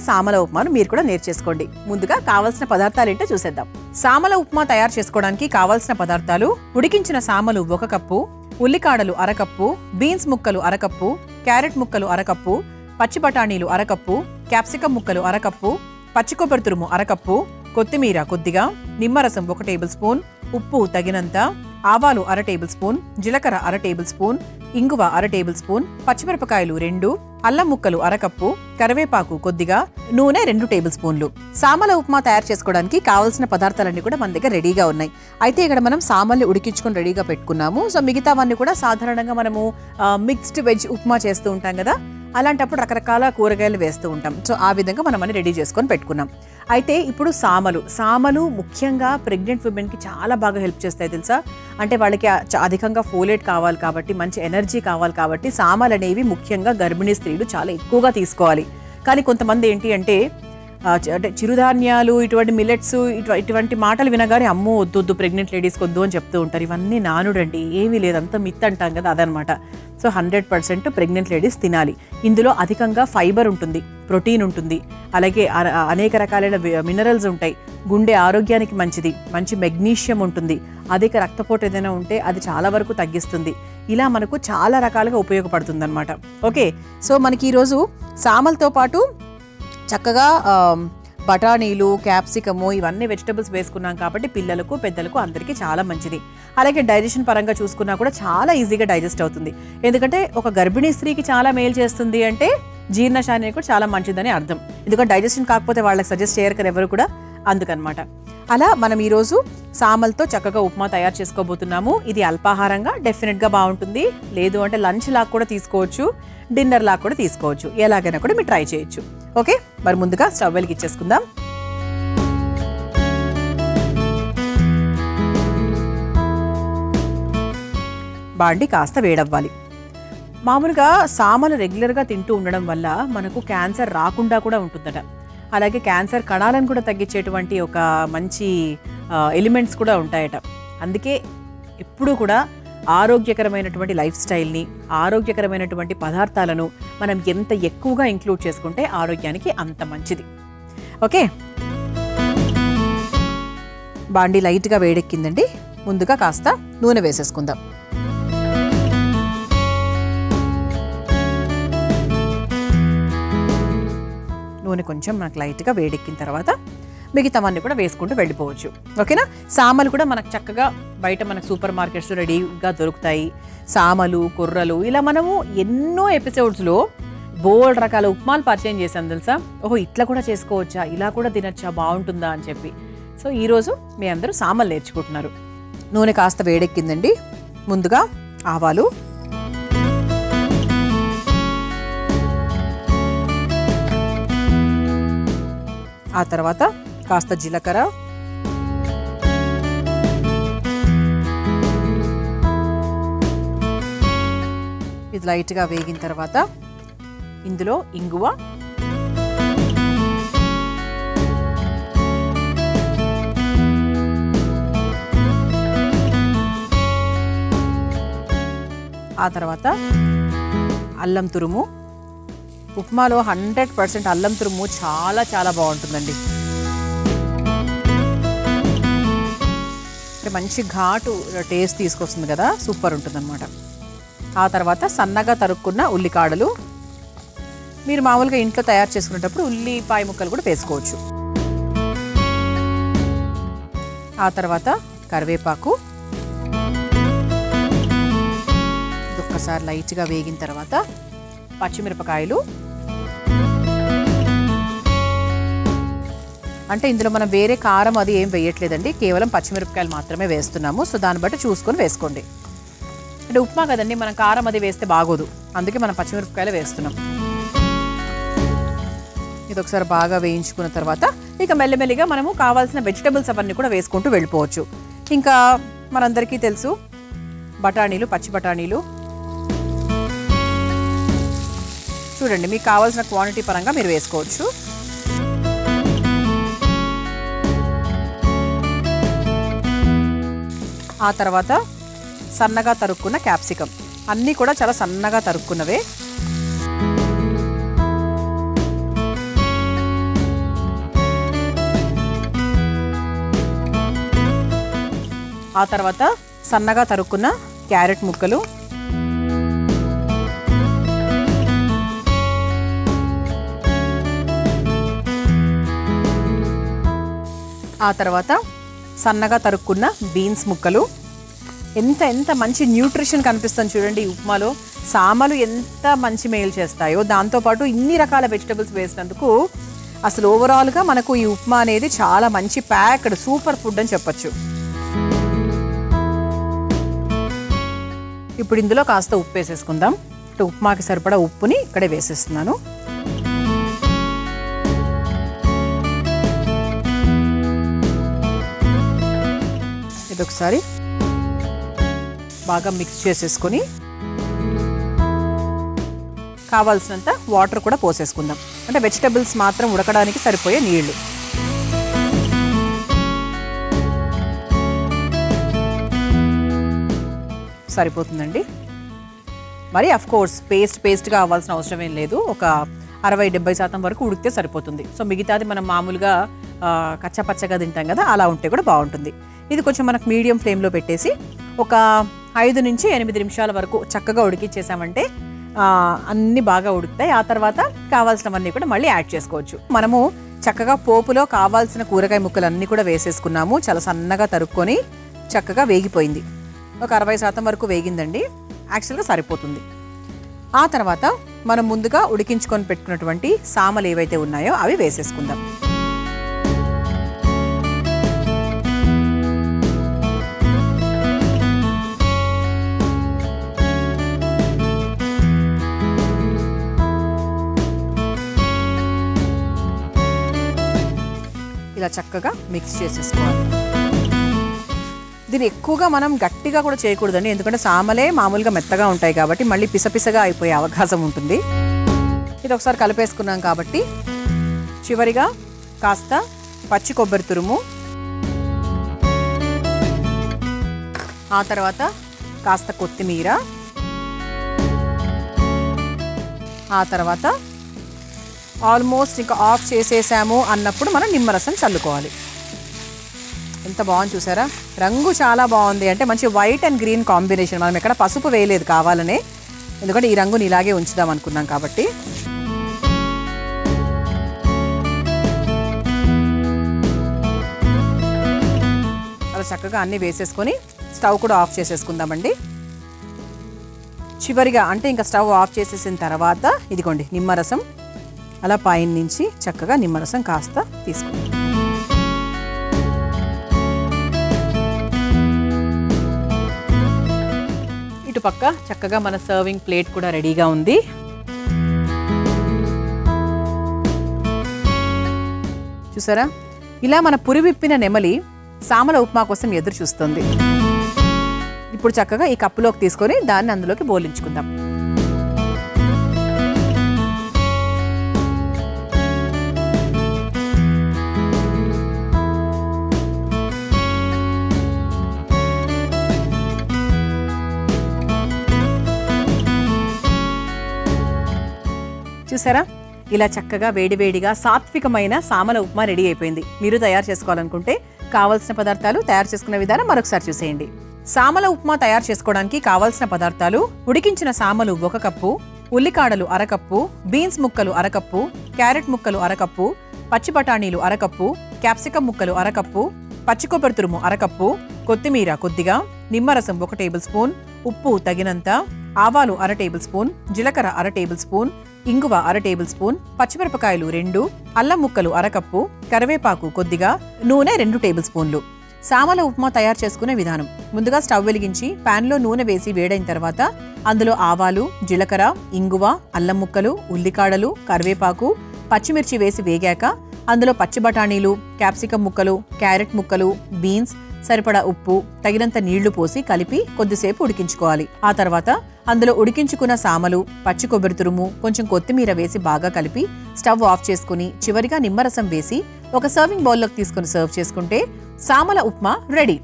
సామల ఉప్మాను మీరు కూడా నేర్చేసుకోండి. ముందుగా కావాల్సిన పదార్థాలు ఏంటో చూసేద్దాం. సామల ఉప్మా తయారు చేసుకోవడానికి కావాల్సిన పదార్థాలు: ఉడికించిన సామలు 1 కప్పు, ఉల్లికాడలు 1/2 కప్పు, బీన్స్ ముక్కలు 1/2 కప్పు, క్యారెట్ ముక్కలు 1/2 కప్పు, పచ్చి బఠానీలు 1/2 కప్పు, క్యాప్సికం ముక్కలు 1/2 కప్పు, పచ్చి కొబ్బరి తురుము 1/2 కప్పు, కొత్తిమీర కొద్దిగా, నిమ్మరసం 1 టేబుల్ స్పూన్, ఉప్పు తగినంత, ఆవాలు 1/2 టేబుల్ స్పూన్, జీలకర్ర 1/2 టేబుల్ స్పూన్, ఇంగువ 1/2 టేబుల్ స్పూన్, పచ్చిమిరపకాయలు 2, అల్లం ముక్కలు 1/2 కప్పు, కరివేపాకు కొద్దిగా, నూనె 2 టేబుల్ స్పూన్లు. సామల ఉప్మా తయారు చేసుకోవడానికి కావాల్సిన పదార్థాలన్నీ కూడా మన దగ్గర రెడీగా ఉన్నాయి. అయితే ఇక్కడ మనం సామల్ని ఉడికించుకొని రెడీగా పెట్టుకున్నాము. సో మిగతావన్నీ కూడా సాధారణంగా మనము మిక్స్డ్ వెజ్ ఉప్మా చేస్తూ ఉంటాం కదా, అలాంటప్పుడు రకరకాల కూరగాయలు వేస్తూ ఉంటాం. సో ఆ విధంగా మనం అన్ని రెడీ చేసుకొని పెట్టుకున్నాం. అయితే ఇప్పుడు సామలు ముఖ్యంగా ప్రెగ్నెంట్ ఉమెన్కి చాలా బాగా హెల్ప్ చేస్తాయి తెలుసా. అంటే వాళ్ళకి అధికంగా ఫోలేట్ కావాలి కాబట్టి, మంచి ఎనర్జీ కావాలి కాబట్టి సామలు అనేవి ముఖ్యంగా గర్భిణీ స్త్రీలు చాలా ఎక్కువగా తీసుకోవాలి. కానీ కొంతమంది ఏంటి అంటే చిరుధాన్యాలు, ఇటువంటి మిల్లెట్స్, ఇటువంటి మాటలు వినగానే అమ్మో వద్దు ప్రెగ్నెంట్ లేడీస్కి వద్దు అని చెప్తూ ఉంటారు. ఇవన్నీ నానుడండి, ఏమీ లేదు, అంత మిత్ అంటాం కదా, అదనమాట. సో 100% ప్రెగ్నెంట్ లేడీస్ తినాలి. ఇందులో అధికంగా ఫైబర్ ఉంటుంది, ప్రోటీన్ ఉంటుంది, అలాగే అనేక రకాలైన మినరల్స్ ఉంటాయి, గుండె ఆరోగ్యానికి మంచిది, మంచి మెగ్నీషియం ఉంటుంది, అధిక రక్తపోటు ఏదైనా ఉంటే అది చాలా వరకు తగ్గిస్తుంది. ఇలా మనకు చాలా రకాలుగా ఉపయోగపడుతుంది అనమాట. ఓకే, సో మనకి ఈరోజు సామలతో పాటు చక్కగా బఠానీలు, క్యాప్సికము, ఇవన్నీ వెజిటబుల్స్ వేసుకున్నాం కాబట్టి పిల్లలకు, పెద్దలకు అందరికీ చాలా మంచిది. అలాగే డైజెషన్ పరంగా చూసుకున్నా కూడా చాలా ఈజీగా డైజెస్ట్ అవుతుంది. ఎందుకంటే ఒక గర్భిణీ స్త్రీకి చాలా మేలు చేస్తుంది అంటే జీర్ణశానికి కూడా చాలా మంచిదని అర్థం. ఎందుకంటే డైజెషన్ కాకపోతే వాళ్ళకి సజెస్ట్ చేయరు కదా ఎవరు కూడా, అందుకనమాట. అలా మనం ఈరోజు సామలతో చక్కగా ఉప్మా తయారు చేసుకోబోతున్నాము. ఇది అల్పాహారంగా డెఫినెట్గా బాగుంటుంది. లేదు అంటే లంచ్ లాగా కూడా తీసుకోవచ్చు, డిన్నర్ లాగా కూడా తీసుకోవచ్చు, ఎలాగైనా కూడా మీరు ట్రై చేయొచ్చు. ఓకే, మరి ముందుగా స్టవ్ వెలిగించేసుకుందాం. బాండి కాస్త వేడవ్వాలి. మామూలుగా సామలు రెగ్యులర్గా తింటూ ఉండడం వల్ల మనకు క్యాన్సర్ రాకుండా కూడా ఉంటుందట. అలాగే క్యాన్సర్ కణాలను కూడా తగ్గించేటువంటి ఒక మంచి ఎలిమెంట్స్ కూడా ఉంటాయట. అందుకే ఎప్పుడూ కూడా ఆరోగ్యకరమైనటువంటి లైఫ్ స్టైల్ని, ఆరోగ్యకరమైనటువంటి పదార్థాలను మనం ఎంత ఎక్కువగా ఇంక్లూడ్ చేసుకుంటే ఆరోగ్యానికి అంత మంచిది. ఓకే, బాండి లైట్గా వేడెక్కిందండి. ముందుగా కాస్త నూనె వేసేసుకుందాం. నూనె కొంచెం మనకు లైట్గా వేడెక్కిన తర్వాత మిగతావన్నీ కూడా వేసుకుంటూ వెళ్ళిపోవచ్చు. ఓకేనా. సామలు కూడా మనకు చక్కగా బయట మనకు సూపర్ మార్కెట్స్లో రెడీగా దొరుకుతాయి. సామలు, కొర్రలు, ఇలా మనము ఎన్నో ఎపిసోడ్స్లో బోల్డ్ రకాల ఉప్మాలు పరిచయం చేశాం తెలుసా. ఓహో ఇట్లా కూడా చేసుకోవచ్చా, ఇలా కూడా తినచ్చా, బాగుంటుందా అని చెప్పి. సో ఈరోజు మీ అందరూ సామలు నేర్చుకుంటున్నారు. నూనె కాస్త వేడెక్కిందండి. ముందుగా ఆవాలు, ఆ తర్వాత కాస్త జీలకర్ర, ఇది లైట్గా వేగిన తర్వాత ఇందులో ఇంగువ, ఆ తర్వాత అల్లం తురుము. ఉప్మాలో 100% అల్లం తురుము చాలా చాలా బాగుంటుందండి. మంచి ఘాటు టేస్ట్ తీసుకొస్తుంది కదా, సూపర్ ఉంటుందన్నమాట. ఆ తర్వాత సన్నగా తరుక్కున్న ఉల్లికాడలు. మీరు మామూలుగా ఇంట్లో తయారు చేసుకునేటప్పుడు ఉల్లిపాయ ముక్కలు కూడా వేసుకోవచ్చు. ఆ తర్వాత కరివేపాకు. ఒక్కసారి లైట్గా వేగిన తర్వాత పచ్చిమిరపకాయలు. అంటే ఇందులో మనం వేరే కారం అది ఏం వేయట్లేదండి, కేవలం పచ్చిమిరపకాయలు మాత్రమే వేస్తున్నాము. సో దాన్ని బట్టి చూసుకొని వేసుకోండి. అంటే ఉప్మా కదండి, మనం కారం అది వేస్తే బాగోదు, అందుకే మనం పచ్చిమిరపకాయలు వేస్తున్నాం. ఇది ఒకసారి బాగా వేయించుకున్న తర్వాత ఇక మెల్లమెల్లిగా మనము కావాల్సిన వెజిటబుల్స్ అవన్నీ కూడా వేసుకుంటూ వెళ్ళిపోవచ్చు. ఇంకా మనందరికీ తెలుసు బఠానీలు, పచ్చి బఠానీలు. చూడండి మీకు కావాల్సిన క్వాంటిటీ పరంగా మీరు వేసుకోవచ్చు. ఆ తర్వాత సన్నగా తరుక్కున్న క్యాప్సికం. అన్నీ కూడా చాలా సన్నగా తరుక్కున్నవే. ఆ తర్వాత సన్నగా తరుక్కున్న క్యారెట్ ముక్కలు, ఆ తర్వాత సన్నగా తరుక్కున్న బీన్స్ ముక్కలు. ఎంత మంచి న్యూట్రిషన్ కనిపిస్తుంది చూడండి ఈ ఉప్మాలో. సామలు ఎంత మంచి మేలు చేస్తాయో, దాంతోపాటు ఇన్ని రకాల వెజిటబుల్స్ వేసినందుకు అసలు ఓవరాల్గా మనకు ఈ ఉప్మా అనేది చాలా మంచి ప్యాక్డ్ సూపర్ ఫుడ్ అని చెప్పచ్చు. ఇప్పుడు ఇందులో కాస్త ఉప్పు వేసేసుకుందాం. ఉప్మాకి సరిపడా ఉప్పుని ఇక్కడే వేసేస్తున్నాను. ఇది ఒకసారి బాగా మిక్స్ చేసేసుకొని కావాల్సినంత వాటర్ కూడా పోసేసుకుందాం. అంటే వెజిటబుల్స్ మాత్రం ఉడకడానికి సరిపోయే నీళ్లు. సరిపోతుందండి. మరి అఫ్ కోర్స్ పేస్ట్గా అవ్వాల్సిన అవసరం ఏం లేదు. ఒక 60-70% వరకు ఉడికితే సరిపోతుంది. సో మిగతాది మనం మామూలుగా కచ్చపచ్చగా తింటాం కదా, అలా ఉంటే కూడా బాగుంటుంది. ఇది కొంచెం మనకు మీడియం ఫ్లేమ్లో పెట్టేసి ఒక 5 నుంచి 8 నిమిషాల వరకు చక్కగా ఉడికిచ్చేసామంటే అన్నీ బాగా ఉడుకుతాయి. ఆ తర్వాత కావాల్సినవన్నీ కూడా మళ్ళీ యాడ్ చేసుకోవచ్చు. మనము చక్కగా పోపులో కావాల్సిన కూరగాయ ముక్కలు అన్నీ కూడా వేసేసుకున్నాము. చాలా సన్నగా తరుక్కొని చక్కగా వేగిపోయింది. ఒక 60% వరకు వేగిందండి. యాక్చువల్గా సరిపోతుంది. ఆ తర్వాత మనం ముందుగా ఉడికించుకొని పెట్టుకున్నటువంటి సామలు ఏవైతే ఉన్నాయో అవి వేసేసుకుందాం. ఇలా చక్కగా మిక్స్ చేసేసుకోవాలి. దీన్ని ఎక్కువగా మనం గట్టిగా కూడా చేయకూడదండి, ఎందుకంటే సామలే మామూలుగా మెత్తగా ఉంటాయి కాబట్టి మళ్ళీ పిసపిసగా అయిపోయే అవకాశం ఉంటుంది. ఇది ఒకసారి కలిపేసుకున్నాం కాబట్టి చివరిగా కాస్త పచ్చి కొబ్బరి తురుము, ఆ తర్వాత కాస్త కొత్తిమీర, ఆ తర్వాత ఆల్మోస్ట్ ఇంకా ఆఫ్ చేసేసాము అన్నప్పుడు మనం నిమ్మరసం చల్లుకోవాలి. ఎంత బాగుంది చూసారా, రంగు చాలా బాగుంది. అంటే మంచి వైట్ అండ్ గ్రీన్ కాంబినేషన్. మనం ఎక్కడ పసుపు వేయలేదు కావాలనే, ఎందుకంటే ఈ రంగుని ఇలాగే ఉంచుదాం అనుకున్నాం కాబట్టి. అలా చక్కగా అన్నీ వేసేసుకొని స్టవ్ కూడా ఆఫ్ చేసేసుకుందామండి. చివరిగా అంటే ఇంకా స్టవ్ ఆఫ్ చేసేసిన తర్వాత ఇదిగోండి నిమ్మరసం, అలా పైన నుంచి చక్కగా నిమ్మరసం కాస్త తీసుకుందాం. ఇటుపక్క చక్కగా మన సర్వింగ్ ప్లేట్ కూడా రెడీగా ఉంది. చూసారా, ఇలా మన పురివిప్పిన నెమలి సామల ఉప్మా కోసం ఎదురు చూస్తుంది. ఇప్పుడు చక్కగా ఈ కప్పులోకి తీసుకొని దాన్ని అందులోకి బోలించుకుందాం. చూసారా, ఇలా చక్కగా వేడివేడిగా సాత్వికమైన సామల ఉప్మా రెడీ అయిపోయింది. మీరు తయారు చేసుకోవాలనుకుంటే కావాల్సిన పదార్థాలు, తయారు చేసుకునే విధానం మరొకసారి చూసేయండి. సామల ఉప్మా తయారు చేసుకోవడానికి కావాల్సిన పదార్థాలు: ఉడికించిన సామలు 1 కప్పు, ఉల్లికాడలు 1/2 కప్పు, బీన్స్ ముక్కలు 1/2 కప్పు, క్యారెట్ ముక్కలు 1/2 కప్పు, పచ్చి బఠానీలు 1/2 కప్పు, క్యాప్సికం ముక్కలు 1/2 కప్పు, పచ్చి కొబ్బరి తురుము 1/2 కప్పు, కొత్తిమీర కొద్దిగా, నిమ్మరసం 1 టేబుల్ స్పూన్, ఉప్పు తగినంత, ఆవాలు 1/2 టేబుల్ స్పూన్, జీలకర్ర 1/2 టేబుల్ స్పూన్, ఇంగువ 1/2 టేబుల్ స్పూన్, పచ్చిమిరపకాయలు 2, అల్లం ముక్కలు 1/2 కప్పు, కరివేపాకు కొద్దిగా, నూనె 2 టేబుల్ స్పూన్లు. సామల ఉప్మా తయారు చేసుకునే విధానం: ముందుగా స్టవ్ వెలిగించి ప్యాన్లో నూనె వేసి వేడైన తర్వాత అందులో ఆవాలు, జీలకర్ర, ఇంగువ, అల్లం ముక్కలు, ఉల్లికాడలు, కరివేపాకు, పచ్చిమిర్చి వేసి వేగాక అందులో పచ్చి బఠానీలు, క్యాప్సికం ముక్కలు, క్యారెట్ ముక్కలు, బీన్స్, సరిపడా ఉప్పు, తగినంత నీళ్లు పోసి కలిపి కొద్దిసేపు ఉడికించుకోవాలి. ఆ తర్వాత అందులో ఉడికించుకున్న సామలు, పచ్చి కొబ్బరి తురుము, కొంచెం కొత్తిమీర వేసి బాగా కలిపి స్టవ్ ఆఫ్ చేసుకుని చివరిగా నిమ్మరసం వేసి ఒక సర్వింగ్ బౌల్లోకి తీసుకుని సర్వ్ చేసుకుంటే సామల ఉప్మా రెడీ.